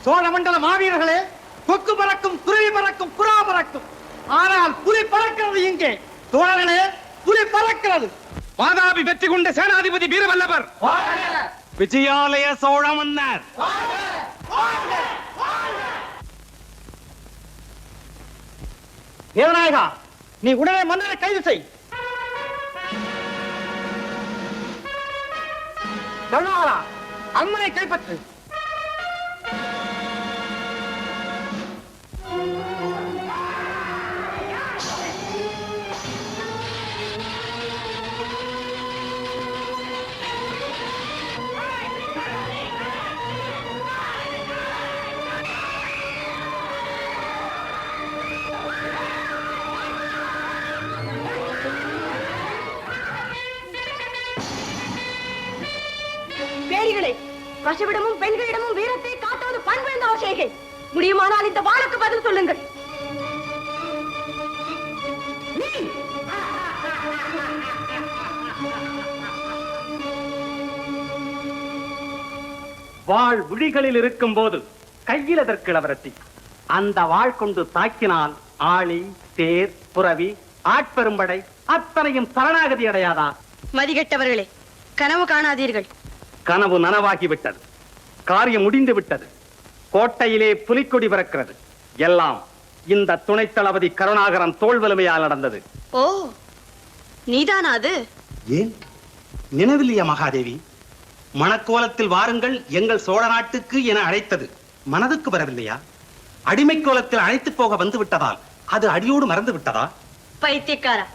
சோழமண்டல மாவீரர்களே, கொக்கு பறக்கும், குருவி பறக்கும், புறா பறக்கும், ஆனால் புலி பறக்கிறது இங்கே. தோழர்களே, புலி பறக்கிறது. வாதாபி வெற்றி கொண்ட சேனாதிபதி வீரவல்லவர், விஜயாலய சோழ மன்னர். தேவநாயகா, நீ உடனே மன்னரை கைது செய். கருணாகரா, அரண்மனை கைப்பற்று. பசுவிடமும் பெண்களிடமும் வீரத்தை காட்டுவது பண்பு என்ற அவசியம். முடியுமானால் இந்த வாளுக்கு பதில் சொல்லுங்கள். வாழ் விழிகளில் இருக்கும் போது கையில் எதற்கு இளவரசி? அந்த வாழ் கொண்டு தாக்கினால் ஆளி, தேர், புரவி, ஆட்பெரும்படை அத்தனையும் சரணாகதி அடையாதா? மதிகெட்டவர்களே, கனவு காணாதீர்கள். கனவு நனவாகிவிட்டது, காரியம் முடிந்து விட்டது. கோட்டையிலே புலிக்கொடி பறக்கிறது. எல்லாம் இந்த துணை தளபதி கருணாகரன் தோல் வலிமையால் நடந்தது. ஓ, நீதானா அது? ஏன் நினைவில்லையா மகாதேவி? மணக்கோலத்தில் வாருங்கள் எங்கள் சோழ நாட்டுக்கு என அழைத்தது மனதுக்கு வரவில்லையா? அடிமை கோலத்தில் அழைத்து போக வந்து விட்டதால் அது அடியோடு மறந்து விட்டதா? பைத்தியக்காரா,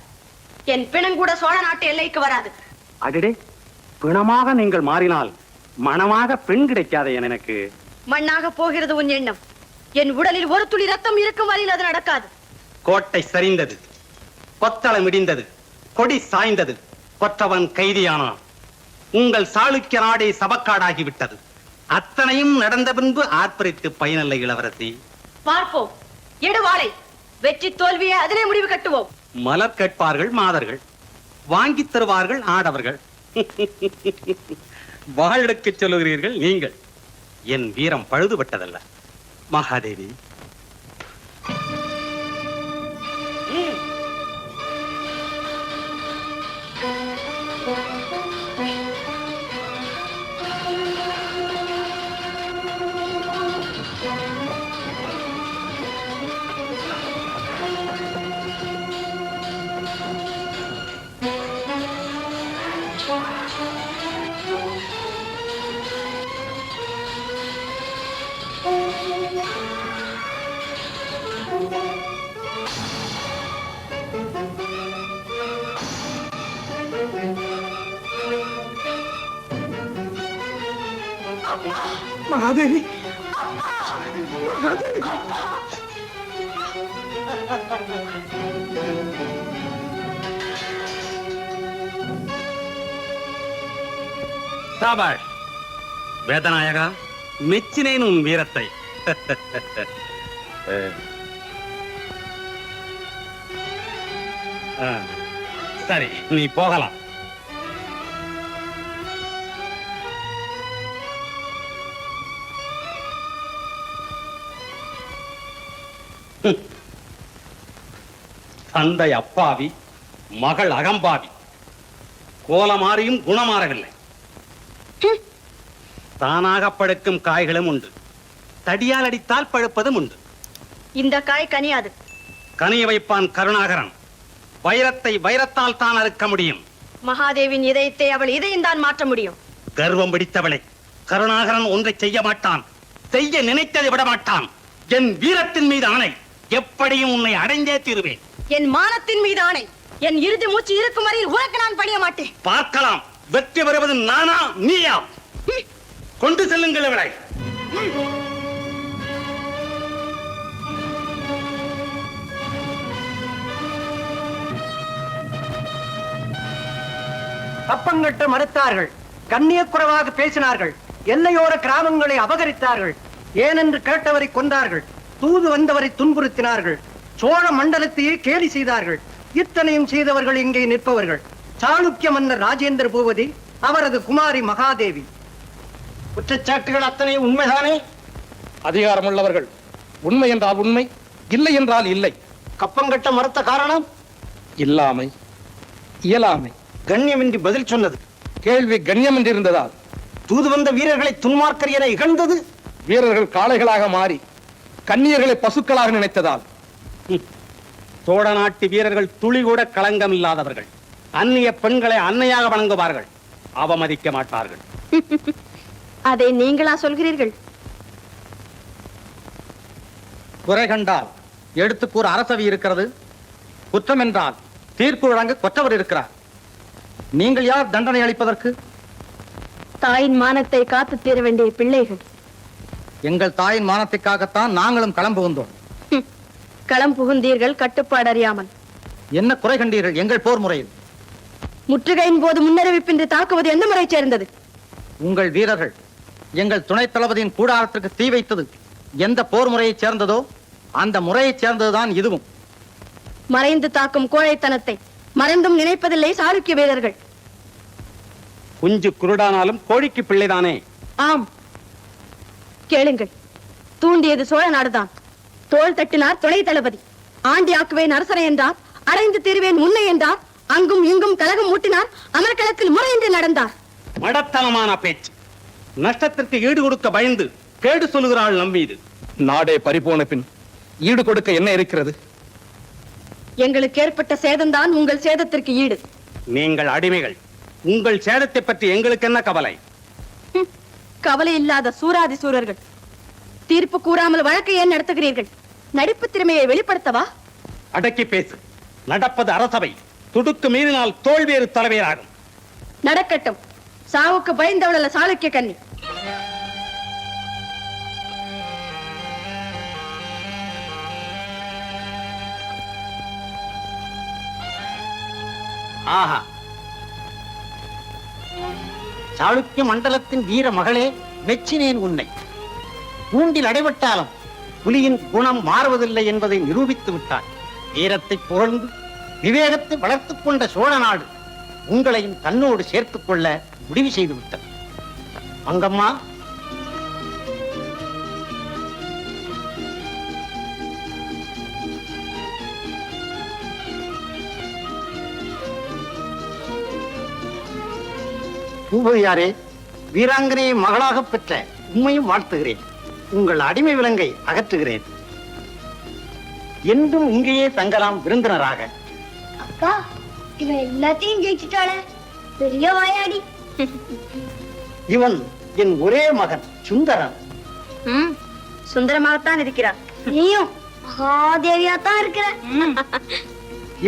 என் பிணம் கூட சோழ நாட்டு எல்லைக்கு வராது. அடடே, பிணமாக நீங்கள் மாறினால் மனமாக பெண் கிடைக்காதே எனக்கு. மண்ணாக போகிறது உன் எண்ணம். என் உடலில் ஒரு துளி ரத்தம் இருக்கும் வரையில் அது நடக்காது. கோட்டை சரிந்தது, கொத்தளம் இடிந்தது, கொடி சாய்ந்தது, கொற்றவன் கைதியானான். உங்கள் சாளுக்கிய நாடே சபக்காடாகிவிட்டது. அத்தனையும் நடந்த பின்பு ஆர்ப்பரித்து பயனில்லை இளவரசி. பார்ப்போம், எடுவாளை. வெற்றி தோல்வியை அதிலே முடிவு கட்டுவோம். மலர் கேட்பார்கள் மாதர்கள், வாங்கி தருவார்கள் ஆடவர்கள். வாழெடுக்க சொல்லுகிறீர்கள் நீங்கள். என் வீரம் பழுதுபட்டதல்ல மகாதேவி. மகாதேவி, சாபாஷ் வேதநாயகா, மெச்சினேன் உன் வீரத்தை. சரி, நீ போகலாம். தந்தை அப்பாவி, மகள் அகம்பாவி. கோலமாறியும் குணமாறவில்லை. தானாக பழுக்கும் காய்களும் உண்டு, தடியால் அடித்தால் பழுப்பதும் உண்டு. இந்த காய் கனியாது. கனிய வைப்பான் கருணாகரன். வைரத்தை வைரத்தால் தான் அறுக்க முடியும். மகாதேவின் இதயத்தை அவள் இதயம் தான் மாற்ற முடியும். கர்வம் பிடித்தவளை, கருணாகரன் ஒன்றை செய்ய மாட்டான், செய்ய நினைத்ததை விட மாட்டான். என் வீரத்தின் மீது ஆணை, எப்படியும் உன்னை அடைந்தே தீருவேன். என் மானத்தின் மீது ஆணை, என் இறுதி மூச்சு இருக்கும் வரையில் உனக்கு நான் பணிய மாட்டேன். பார்க்கலாம், வெற்றி பெறுவது நானா நீயா? கொண்டு செல்லுங்கள் இவளை. தப்பங்கட்ட மறுத்தார்கள், கண்ணியக்குறைவாக பேசினார்கள், எல்லையோர கிராமங்களை அபகரித்தார்கள், ஏனென்று கேட்டவரை கொண்டார்கள், தூது வந்தவரை துன்புறுத்தினார்கள், சோழ மண்டலத்தையே கேலி செய்தார்கள். இத்தனையும் செய்தவர்கள் இங்கே நிற்பவர்கள் சாளுக்கிய மன்னர் ராஜேந்திர பூபதி, அவரது குமாரி மகாதேவி. குற்றச்சாட்டுகள் அத்தனை உண்மைதானே? அதிகாரமுள்ளவர்கள் உண்மை என்றால் உண்மை, இல்லை என்றால் இல்லை. கப்பங்கட்ட மறுத்த காரணம் இல்லாமை, இயலாமை. கண்ணியமின்றி பதில் சொன்னது. கேள்வி கண்ணியம் என்று இருந்ததால். தூது வந்த வீரர்களை துன்மார்க்கர் என இகழ்ந்தது. வீரர்கள் காளைகளாக மாறி கன்னியர்களை பசுக்களாக நினைத்ததால். சோழ நாட்டு வீரர்கள் துளி கூட களங்கம் இல்லாதவர்கள். அந்நிய பெண்களை அன்னையாக வணங்குவார்கள், அவமதிக்க மாட்டார்கள். அதை நீங்களா சொல்கிறீர்கள்? குறை கண்டால் எடுத்து கூற அரசவை இருக்கிறது, குற்றம் என்றால் தீர்ப்பு வழங்க கொற்றவர் இருக்கிறார். நீங்கள் யார் தண்டனை அளிப்பதற்கு? தாயின் மானத்தை காத்து தீர வேண்டிய பிள்ளைகள். எங்கள் தாயின் மானத்திற்காகத்தான் நாங்களும் களம் புகுந்தோம். களம் புகுந்தீர்கள் கட்டுப்பாடு அறியாமல். என்ன குறை கண்டீர்கள் எங்கள் போர் முறையில்? முற்றுகையின் போது முன்னறிவிப்பின்றி தாக்குவது எந்த முறை சேர்ந்தது? உங்கள் வீரர்கள் எங்கள் துணை தளபதியின் கூடாரத்திற்கு தீ வைத்தது எந்த போர் முறையைச் சேர்ந்ததோ அந்த முறையைச் சேர்ந்ததுதான் இதுவும். மறைந்து தாக்கும் கோழைத்தனத்தை மறைந்தும் நினைப்பதில்லை சாளுக்கிய வீரர்கள். குஞ்சு குருடானாலும் கோழிக்கு பிள்ளைதானே. ஆம், கேளுங்கள். தூண்டியது சோழ நாடுதான். தோள் தட்டினார் துணை தளபதி. ஆண்டி ஆக்குவேன் அரசனை என்றார், அடைந்து தீர்வேன் உன்னை என்றார். அங்கும் இங்கும் கலகம் மூட்டினார், அமர்க்களத்தில் முறையின்றி நடந்தார். மடத்தனமான பேச்சு. நஷ்டத்திற்கு ஈடு கொடுக்க பயந்து கேடு சொல்லுகிறாள் நம் மீது. நாடே பறிபோன பின் ஈடு கொடுக்க என்ன இருக்கிறது? எங்களுக்கு ஏற்பட்ட சேதம்தான் உங்கள் சேதத்திற்கு ஈடு. நீங்கள் அடிமைகள், உங்கள் சேதத்தை பற்றி எங்களுக்கு என்ன கவலை? கவலை இல்லாத சூராதி சூரர்கள். தீர்ப்பு கூறாமல் வழக்கை ஏன் நடத்துகிறீர்கள்? நடிப்பு திறமையை வெளிப்படுத்தவா? அடக்கி பேசு. நடப்பது அரசவை. துடுக்கு மீறினால் தோல்வேறு தலைமையாகும். நடக்கட்டும். சாவுக்கு பயந்தவள சாளுக்கிய கன்னி. ஆஹா, சாளுக்கிய மண்டலத்தின் வீர மகளே, மெச்சினேன் உன்னை. கூண்டில் அடைபட்டாலும் புலியின் குணம் மாறுவதில்லை என்பதை நிரூபித்து விட்டார். வீரத்தை புகழ்ந்து விவேகத்தை வளர்த்துக் கொண்ட சோழ நாடு உங்களையும் தன்னோடு சேர்த்துக் கொள்ள முடிவு செய்து விட்டது. மங்கம்மா, பூபதியாரே, வீராங்கனையை மகளாக பெற்ற உண்மையும் வாழ்த்துகிறேன். உங்கள் அடிமை விலங்கை அகற்றுகிறேன். என்றும் இங்கேயே தங்கலாம் விருந்தினராக. அக்கா, இவன் எல்லாத்தையும் ஜெயிச்சுட்டாளே, பெரிய வாயாடி. இவன் என் ஒரே மகன் சுந்தரன். சுந்தரமாகத்தான் இருக்கிறார். நீயும் மகாதேவியா தான் இருக்கிற.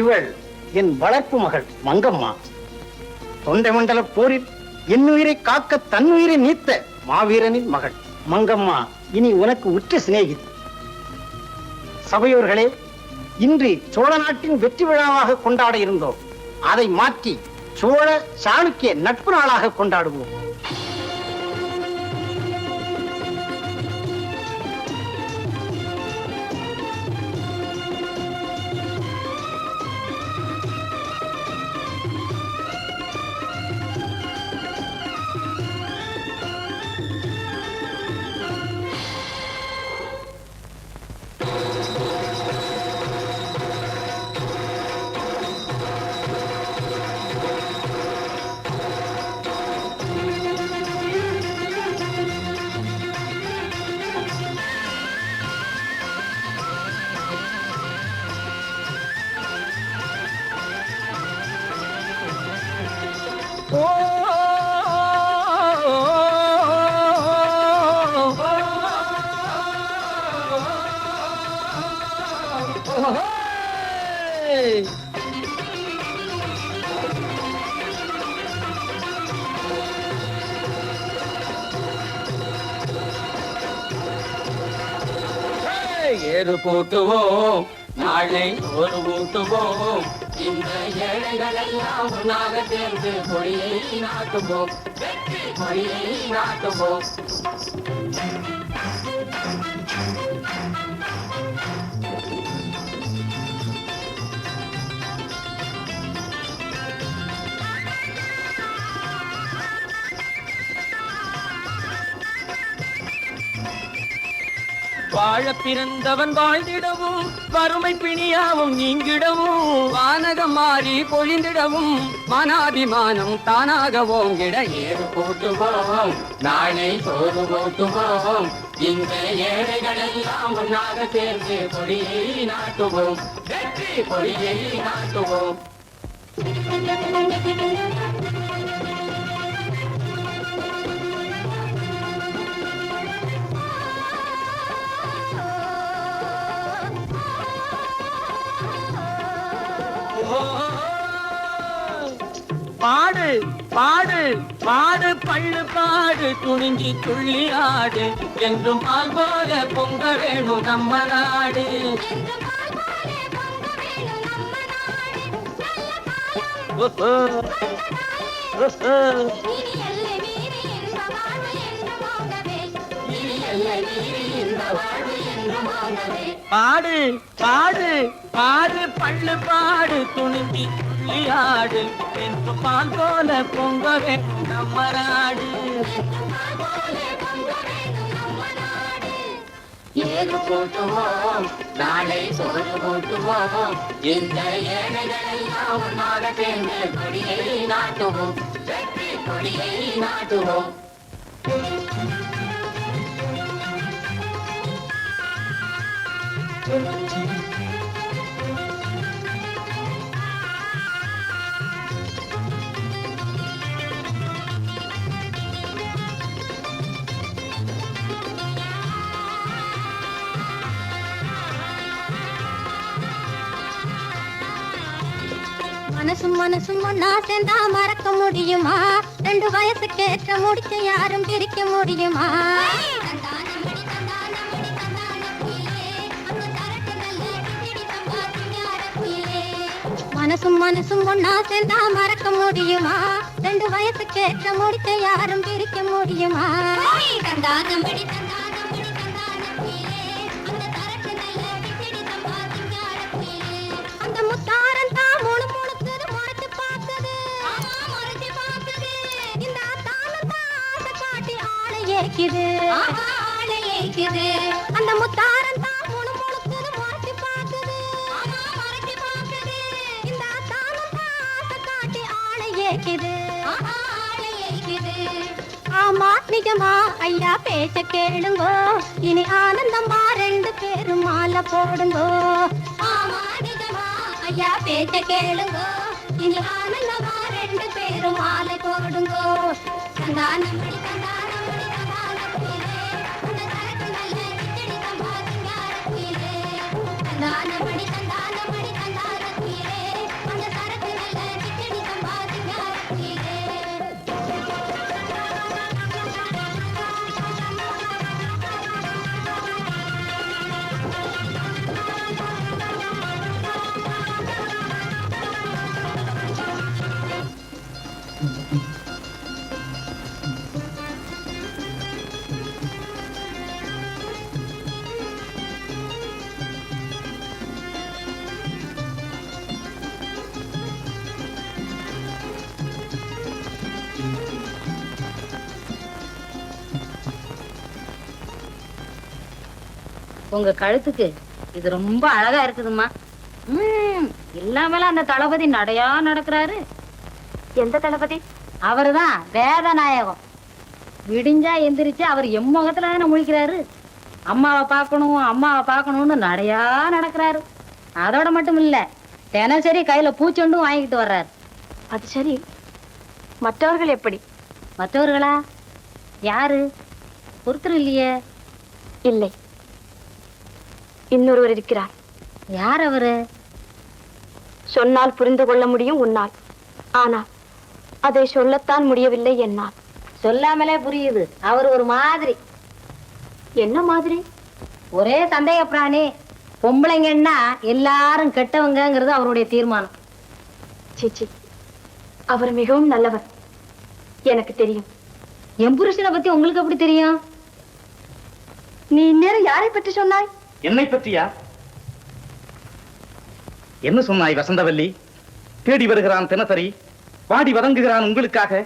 இவள் என் வளர்ப்பு மகள் மங்கம்மா. தொண்டை மண்டல போரில் என்னுயிரை காக்க தன்னுயிரை நீத்த மாவீரனின் மகள் மங்கம்மா. இனி உனக்கு உற்ற சிநேகிதி. சபையோர்களே, இன்று சோழ நாட்டின் வெற்றி விழாவாக கொண்டாட இருந்தோம். அதை மாற்றி சோழ சாளுக்கிய நட்பு நாளாக கொண்டாடுவோம். ஏறு போட்டுவோம், நாளை ஒரு ஊட்டுவோம். இந்த ஏழைகள் எல்லாம் ஒன்றாக சேர்ந்து கொடியை நாட்டுவோம், வெற்றி கொடியை நாட்டுவோம். வாழ பிறந்தவன் வாழ்ந்திடவும், வறுமை பிணியாவும் நீங்கிடவும், வானகம் மாறி பொழிந்திடவும், மனாபிமானம் தானாக ஓங்கிட ஏறு போட்டுவோம், நாளை சோறு போட்டுவோம். இந்த ஏழைகள் எல்லாம் ஒன்றாக சேர்ந்து கொடியை நாட்டுவோம், வெற்றி கொடியை நாட்டுவோம். பாடு பாடு பாடு பள்ளு பாடு, துணிஞ்சி துள்ளி ஆடு, என்றும் பால் போல பொங்க வேணும் நம்ம நாடு. பாடு பாடு பாடு பள்ளு பாடு, துணிஞ்சி ஆடு, என்று பால் போல பொங்க வேணும் நம்ம நாடு. ஏறு போட்டுவோம், நாளை சோறு போட்டுவோம். இந்த ஏழைகள் எல்லாம் ஒன்றாக சேர்ந்து கொடியை நாட்டுவோம், வெற்றி கொடியை நாட்டுவோம். மனசும் மனசும் ஒன்னா சேர்ந்தா மறக்க முடியுமா? 2 வயசுக்கேற்ற முடிச்ச யாரும் பிரிக்க முடியுமா? மனசும் மனசும் ஒன்னா சேர்ந்தா மறக்க முடியுமா? 2 வயசுக்கேற்ற முடிச்ச யாரும் பிரிக்க முடியுமா? அந்த முத்தாரன் தான் முழு முழுக்குது முறைச்சு பார்க்குது. இந்த தாளம் தான் ஆசை காட்டி ஆளை ஏக்குது. அந்த முத்தாரன் தான் முழு முழுக்குது முறைச்சு பார்க்குது. இந்த தாளம் தான் ஆசை காட்டி ஆளை ஏக்குது. ஆமா நிஜமா ஐயா பேச்ச கேளுங்கோ, இனி ஆனந்தமா 2 பேரும் மாலை போடுங்கோ. ஆமா நிஜமா ஐயா பேச்ச கேளுங்கோ, இனி ஆனந்தமா 2 பேரும் மாலை போடுங்கோ. கந்தானமடி கந்தானமடி கந்தானக்குயிலே, அந்த சரக்கு நல்ல கிச்சடி சம்பா சிங்கார குயிலே. கந்தானமடி கந்தானமடி கந்தானக்குயிலே, அந்த சரக்கு நல்ல கிச்சடி சம்பா சிங்கார குயிலே. உங்க கழுத்துக்கு இது ரொம்ப அழகா இருக்குதும்மா. இல்லாமல அந்த தளபதி நடையா நடக்கிறாரு. எந்த தளபதி? அவருதான் வேதநாயகம். விடிஞ்சா எந்திரிச்சு அவர் எம்முகத்துல தானே முழிக்கிறாரு. அம்மாவை பார்க்கணும் அம்மாவை பார்க்கணும்னு நடையா நடக்கிறாரு. அதோட மட்டும் இல்ல, தினசரி கையில பூச்செண்டும் வாங்கிட்டு வர்றாரு. அது சரி, மற்றவர்கள் எப்படி? மற்றவர்களா? யாரு? ஒருத்தர் இல்லையே. இல்லை, இன்னொருவர் இருக்கிறார். யார் அவரு? சொன்னால் புரிந்து கொள்ள முடியும் உன்னால், ஆனால் அதை சொல்லத்தான் முடியவில்லை என்னால். சொல்லாமலே புரியுது. அவர் ஒரு மாதிரி. என்ன மாதிரி? ஒரே சந்தேக பிராணி. பொம்பளைங்கன்னா எல்லாரும் கெட்டவங்கிறது அவருடைய தீர்மானம். சீச்சி, அவர் மிகவும் நல்லவர், எனக்கு தெரியும். என் புருஷனை பத்தி உங்களுக்கு எப்படி தெரியும்? நீ இந்நேரம் யாரை பற்றி சொன்னாய்? என்னை பற்றியா? என்ன சொன்னாய் வசந்தவல்லி? தேடி வருகிறான் தினசரி, பாடி வதங்குகிறான் உங்களுக்காக,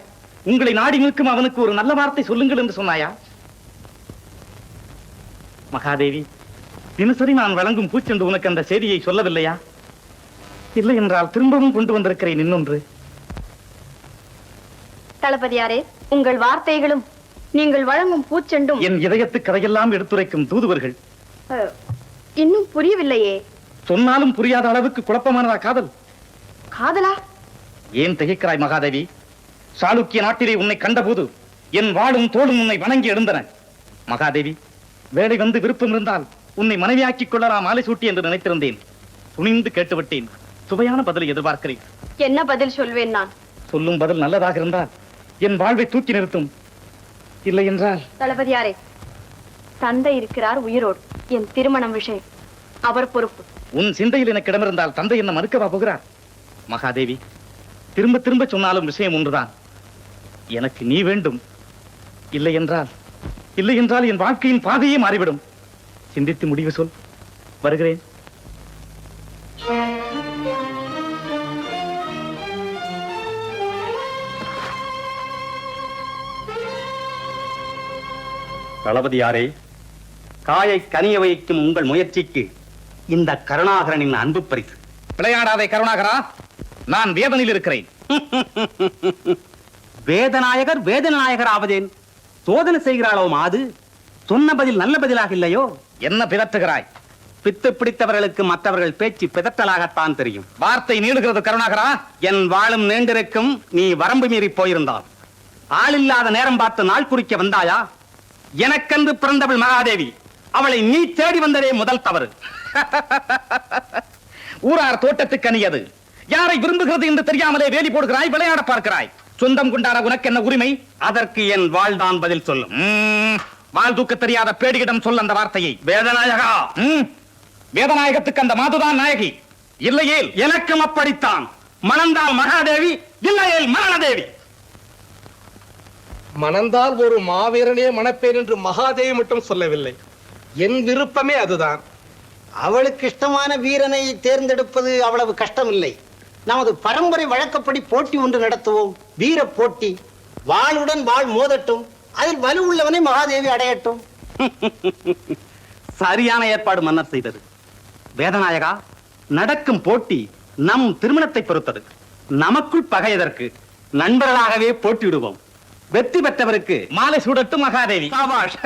உங்களை நாடி நிற்கும் அவனுக்கு ஒரு நல்ல வார்த்தை சொல்லுங்கள் என்று சொன்னாயா? மகாதேவி, தினசரி நான் வழங்கும் பூச்செண்டு உனக்கு அந்த செய்தியை சொல்லவில்லையா? இல்லை என்றால் திரும்பவும் கொண்டு வந்திருக்கிறேன் இன்னொன்று. தளபதியாரே, உங்கள் வார்த்தைகளும் நீங்கள் வழங்கும் பூச்செண்டும் என் இதயத்து கதையெல்லாம் எடுத்துரைக்கும் தூதுவர்கள். இன்னும் புரியவில்லையே. சொன்னாலும் புரியாத அளவுக்கு குழப்பமானதா காதல்? காதலா? ஏன் திகைக்கிறாய் மகாதேவி? சாளுக்கிய நாட்டிலே உன்னை கண்டபோது என் வாளும் தோளும் உன்னை வணங்கி எழுந்தன. மகாதேவி, வேலை வந்து விருப்பம் இருந்தால் உன்னை மனைவியாக்கிக் கொள்ளலாம் மாலை சூட்டி என்று நினைத்திருந்தேன். துணிந்து கேட்டுவிட்டேன். சுவையான பதிலை எதிர்பார்க்கிறேன். என்ன பதில் சொல்வேன் நான்? சொல்லும் பதில் நல்லதாக இருந்தால் என் வாழ்வை தூக்கி நிறுத்தும். இல்லை என்றால்... தளபதியாரே, தந்தை இருக்கிறார் உயிரோடு. என் திருமணம் விஷயம் அவர் பொறுப்பு. உன் சிந்தையில் எனக்கு இடமிருந்தால் தந்தை என்ன மறுக்கவா போகிறார்? மகாதேவி, திரும்ப திரும்ப சொன்னாலும் விஷயம் ஒன்றுதான். எனக்கு நீ வேண்டும். இல்லை என்றால் என் வாழ்க்கையின் பாதையே மாறிவிடும். சிந்தித்து முடிவு சொல். வருகிறேன். தளபதியாரே, காயை கனிய வைக்கும் உங்கள் முயற்சிக்கு இந்த கருணாகரனின் அன்பு பரிசு. விளையாடாதே கருணாகரா, நான் வேதனையில் இருக்கிறேன். வேதநாயகர் வேதநாயகர் ஆவதேன்? சோதனை செய்கிறாளோ மாது? சொன்ன பதில் நல்ல பதிலாக இல்லையோ? என்ன பிதற்றுகிறாய்? பித்து பிடித்தவர்களுக்கு மற்றவர்கள் பேச்சு பிதற்றலாகத்தான் தெரியும். வார்த்தை நீளுகிறது கருணாகரா. என் வாழும் நீண்டிருக்கும். நீ வரம்பு மீறி போயிருந்தால் ஆளில்லாத நேரம் பார்த்து நாள் குறிக்க வந்தாயா? எனக்கென்று பிறந்தவள் மகாதேவி, அவளை நீ தேடி வந்ததே முதல் தவறு. ஊரார் தோட்டத்துக்கு அணியது யாரை விரும்புகிறது என்று தெரியாமலே வேலி போடுகிறாய், விளையாட பார்க்கிறாய். சொந்தம் கொண்டாட உனக்கு என்ன உரிமை? அதற்கு என் வாழ்தான் பதில் சொல்லும். வாழ் தூக்க தெரியாத பேடியிடம் சொல்ல அந்த வார்த்தையை. வேதநாயகா, வேதநாயகத்துக்கு அந்த மாதுதான் நாயகி. இல்லையேல் எனக்கும் அப்படித்தான். மணந்தால் மகாதேவி, இல்லையேல் மரணதேவி. மணந்தால் ஒரு மாவீரனே மணப்பேன் என்று மகாதேவி மட்டும் சொல்லவில்லை. என் விருப்பமே அதுதான். அவளுக்கு இஷ்டமான வீரனை தேர்ந்தெடுப்பது அவ்வளவு கஷ்டமில்லை. நமது பரம்பரை வழக்கப்படி போட்டி ஒன்று நடத்துவோம். வீர போட்டி. வாளுடன் வாள் மோதட்டும். அதில் வலு உள்ளவனை மகாதேவி அடையட்டும். சரியான ஏற்பாடு மன்னர் செய்தது. வேதநாயகா, நடக்கும் போட்டி நம் திருமணத்தை பொறுத்தது. நமக்குள் பகை எதற்கு? நண்பர்களாகவே போட்டியிடுவோம். வெற்றி பெற்றவருக்கு மாலை சூடட்டும் மகாதேவி. சாபாஷ்.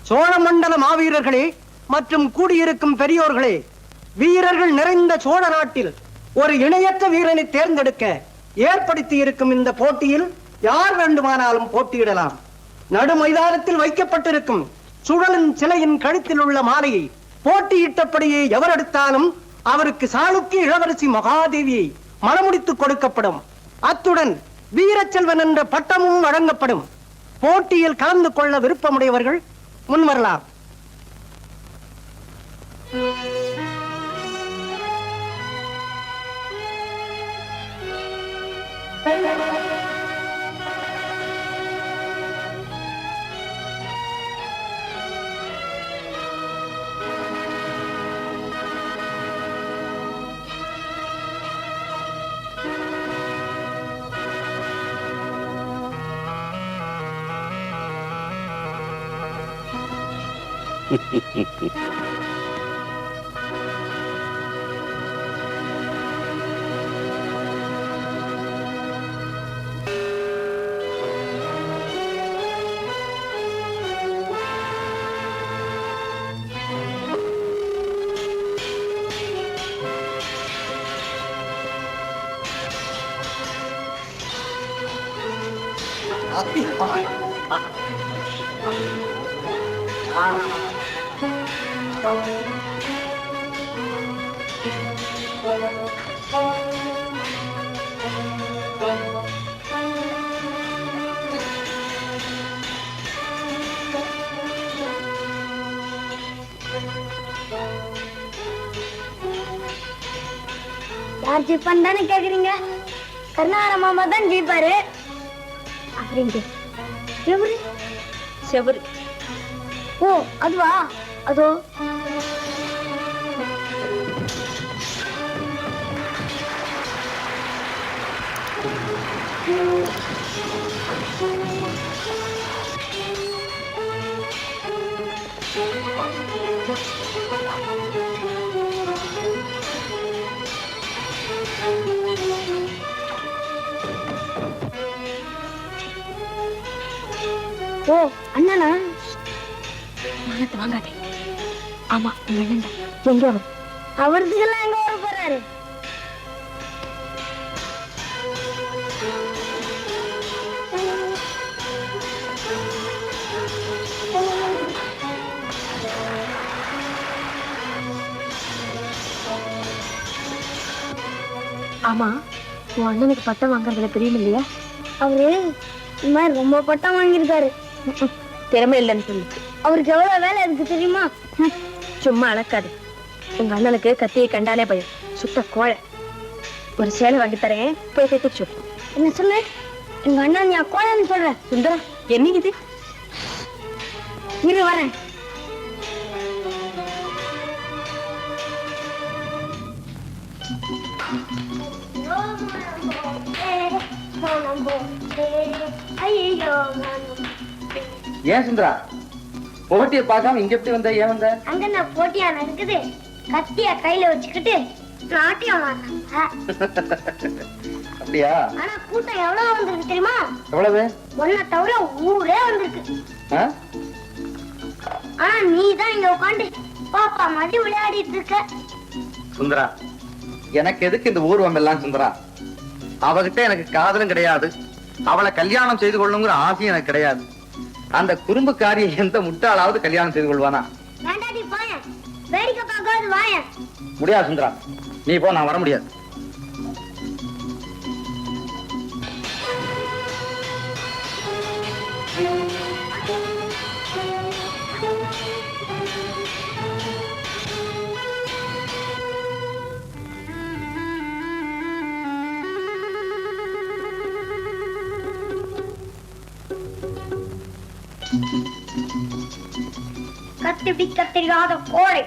சோழமண்டல மாவீரர்களே மற்றும் கூடியிருக்கும் பெரியோர்களே, வீரர்கள் நிறைந்த சோழ நாட்டில் ஒரு இணையற்ற வீரனை தேர்ந்தெடுக்க ஏற்படுத்தி இருக்கும் இந்த போட்டியில் யார் வேண்டுமானாலும் போட்டியிடலாம். நடு மைதானத்தில் வைக்கப்பட்டிருக்கும் சுழலின் சிலையின் கழுத்தில் உள்ள மாலையை போட்டியிட்டபடியே எவர் எடுத்தாலும் அவருக்கு சாளுக்கிய இளவரசி மகாதேவியை மணமுடித்துக் கொடுக்கப்படும். அத்துடன் வீரச்செல்வன் என்ற பட்டமும் வழங்கப்படும். போட்டியில் கலந்து கொள்ள விருப்பமுடையவர்கள் முன்வரலாம். யார் ஜெயிப்பான்னு தானே கேக்குறீங்க? கருணாகர மாமா தான் ஜெயிப்பாரு. அப்படின்ட்டு செவரு செவரு. ஓ அதுவா? அதோ ஓ அண்ணனா? மானத்தை வாங்காதே. ஆமா, உங்க அண்ணன் தான். எங்க அவன்? அவருக்கெல்லாம் எங்க வர போறாரு? ஆமா, உன் அண்ணனுக்கு பட்டம் வாங்குறதுல தெரியும் இல்லையா? அவரு இந்த மாதிரி ரொம்ப பட்டம் வாங்கியிருக்காரு. திறமை இல்லைன்னு சொல்லு. அவருக்கு எவ்வளவு வேலை இருக்கு தெரியுமா? சும்மா அளக்காது. உங்க அண்ணனுக்கு கத்தியை கண்டாலே பயம். சுத்த கோழை. ஒரு சேலை வாங்கி தரேன், போய் தைக்க சொல்லு. என்ன சொன்ன? எங்க அண்ணா நீ கோழன்னு சொல்ற? சுந்தரா, என்ன இது? இரு வரேன். ஏன் சுந்தரா, போட்டியை பார்க்காம இங்க எப்படி வந்த? ஏன் வந்த? அங்க நான் போட்டியா நடக்குது, கத்திய கையில வச்சுக்கிட்டு நாட்டியம் அப்படியா? ஆனா கூட்டம் எவ்வளவு வந்திருக்கு தெரியுமா? எவ்வளவு? ஒன்ன தவிர ஊரே வந்திருக்கு. ஆனா நீ தான் இங்க உட்காந்து பாப்பா மாதிரி விளையாடிட்டு இருக்க. சுந்தரா, எனக்கு எதுக்கு இந்த ஊர்வம் எல்லாம்? சுந்தரா, அவகிட்ட எனக்கு காதலும் கிடையாது, அவளை கல்யாணம் செய்து கொள்ளுங்கிற ஆசையும் எனக்கு கிடையாது. அந்த குறும்புக்காரியை எந்த முட்டாளாவது கல்யாணம் செய்து கொள்வானா? வேண்டாடி போய, வேடிக்கை பார்க்காது வாய. முடியாது சுந்தரா, நீ போ, நான் வர முடியாது. கத்தி பிடிக்க தெரியாத கோழை,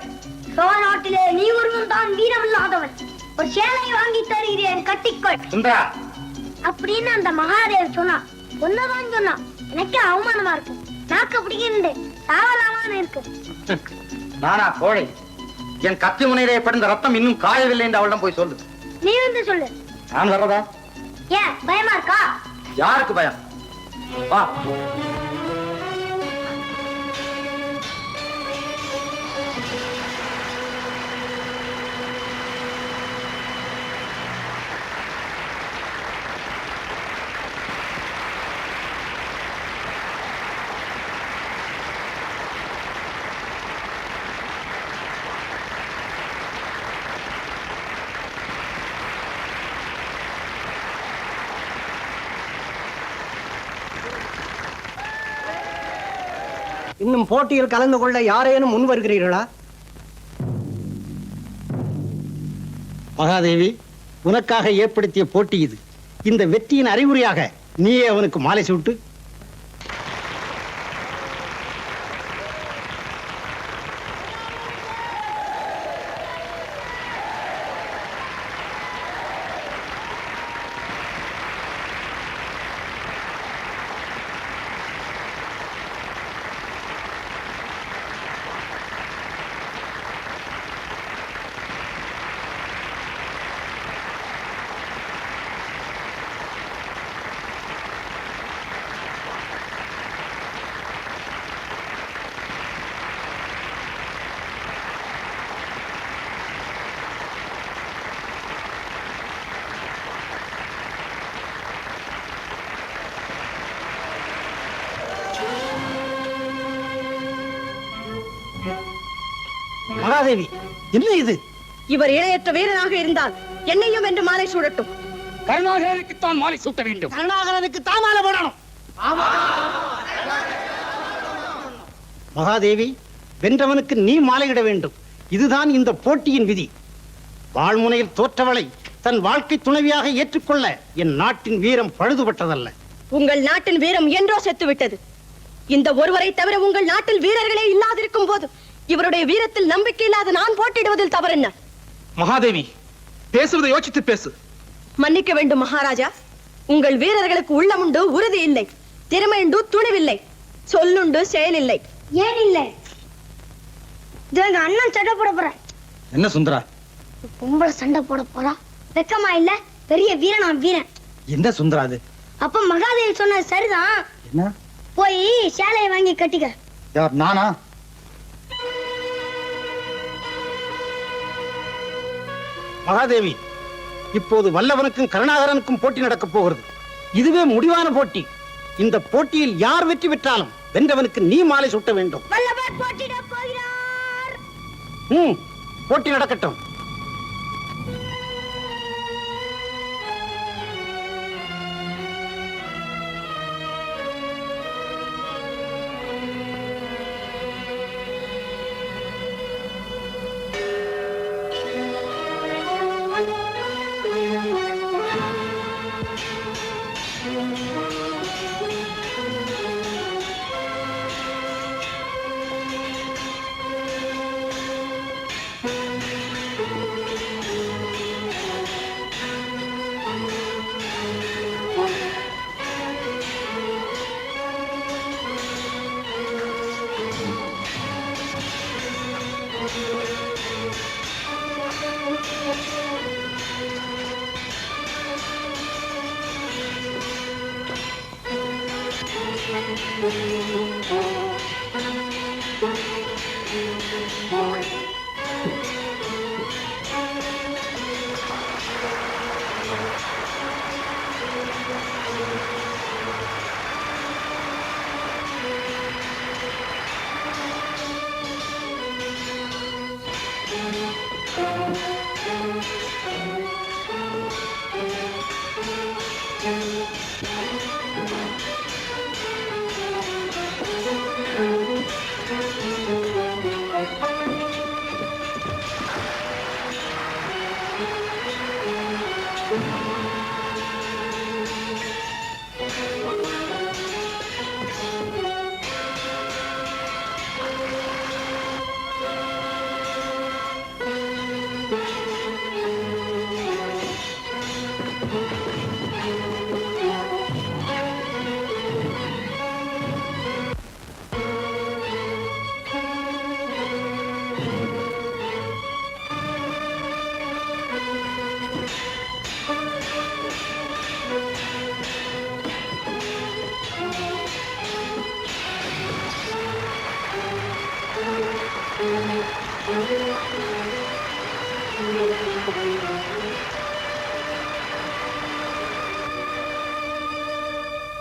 சோழ நாட்டிலே நீ ஒருவன் தான் வீரமில்லாதவன். ஒரு சேலை வாங்கி தருகிறேன், கட்டிக்கொள் சுந்தரா அப்படின்னு அந்த மகாதேவ் சொன்னான். ஒன்னதான் சொன்னான். எனக்கு அவமானமா இருக்கு. நாக்கு பிடிக்கிறது தாவலாமான்னு இருக்கு. நானா கோழை? என் கத்தி முனையிலே படுந்த ரத்தம் இன்னும் காயவில்லை என்று அவளிடம் போய் சொல்லு. நீ வந்து சொல்லு. நான் வர்றதா? ஏன் பயமா இருக்கா? யாருக்கு பயம்? வா. இன்னும் போட்டியில் கலந்து கொள்ள யாரேனும் முன் வருகிறீர்களா? மகாதேவி, உனக்காக ஏற்படுத்திய போட்டி இது. இந்த வெற்றியின் அறிகுறியாக நீயே அவனுக்கு மாலை சூட்டு. மகாதேவி, என்ன இது? இவர் இணையற்ற வீரனாக இருந்தால் என்னையும் என்று மாலை சூடட்டும். கருணாகரனுக்குத்தான் மாலை சூட்ட வேண்டும். கருணாகரனுக்கு தான் மாலை போடணும். மகாதேவி, வென்றவனுக்கு நீ மாலையிட வேண்டும். இதுதான் இந்த போட்டியின் விதி. வாழ்முனையில் தோற்றவளை தன் வாழ்க்கை துணைவியாக ஏற்றுக்கொள்ள என் நாட்டின் வீரம் பழுதுபட்டதல்ல. உங்கள் நாட்டின் வீரம் என்றோ செத்துவிட்டது. இந்த ஒருவரை தவிர உங்கள் நாட்டில் வீரர்களே இல்லாதிருக்கும் போது இவருடைய வீரத்தில் நம்பிக்கை இல்லாத நான் போட்டியிடுவதில் தவறென்ன? மகாதேவி, பேசுவதை யோசித்து பேசு. மன்னிக்க வேண்டும் மகாராஜா. உங்கள் வீரர்களுக்கு உள்ளமுண்டு, உறுதி இல்லை. திறமையுண்டு, துணிவில்லை. சொல்லுண்டு, செயலில்லை. ஏன் இல்லை? எங்க அண்ணன் சண்டை போட போற. என்ன சுந்தரா, பொம்பளை சண்டை போட போறா? வெக்கமா இல்ல? பெரிய வீரனா வீரன். என்ன சுந்தரா அது? அப்ப மகாதேவி சொன்னது சரிதான். என்ன? போய் சேலையை வாங்கி கட்டிக்க. யார், நானா? மகாதேவி, இப்போது வல்லவனுக்கும் கருணாகரனுக்கும் போட்டி நடக்கப் போகிறது. இதுவே முடிவான போட்டி. இந்த போட்டியில் யார் வெற்றி பெற்றாலும் வென்றவனுக்கு நீ மாலை சூட்ட வேண்டும். வல்லவர் போட்டியிட போகிறார். போட்டி நடக்கட்டும்.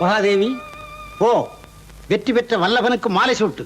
மகாதேவி போ, வெற்றி பெற்ற வல்லவனுக்கு மாலை சூட்டு.